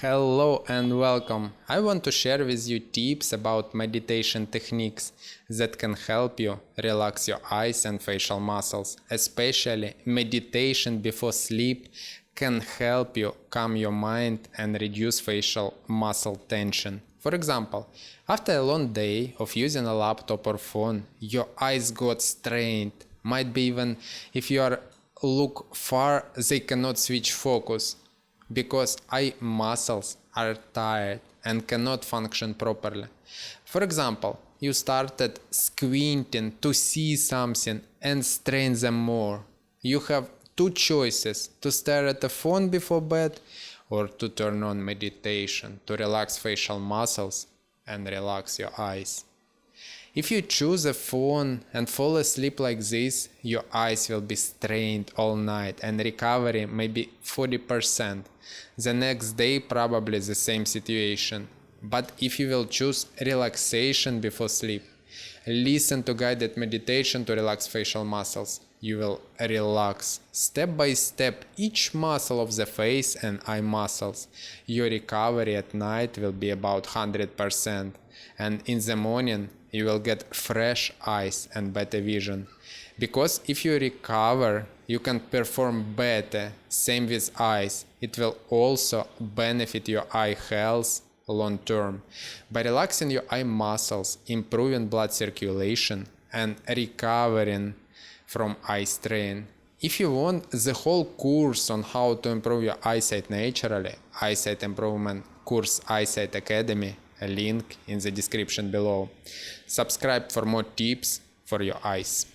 Hello and welcome. I want to share with you tips about meditation techniques that can help you relax your eyes and facial muscles. Especially meditation before sleep can help you calm your mind and reduce facial muscle tension. For example, after a long day of using a laptop or phone, your eyes got strained. Might be even if you are look far, they cannot switch focus, because eye muscles are tired and cannot function properly. For example, you started squinting to see something and strain them more. You have two choices: to stare at the phone before bed or to turn on meditation to relax facial muscles and relax your eyes. If you choose a phone and fall asleep like this, your eyes will be strained all night and recovery may be 40%. The next day probably the same situation. But if you will choose relaxation before sleep, listen to guided meditation to relax facial muscles. You will relax step by step each muscle of the face and eye muscles. Your recovery at night will be about 100%, and in the morning you will get fresh eyes and better vision. Because if you recover, you can perform better. Same with eyes. It will also benefit your eye health long term by relaxing your eye muscles, improving blood circulation, and recovering from eye strain. If you want the whole course on how to improve your eyesight naturally, Eyesight Improvement Course Eyesight Academy, a link in the description below. Subscribe for more tips for your eyes.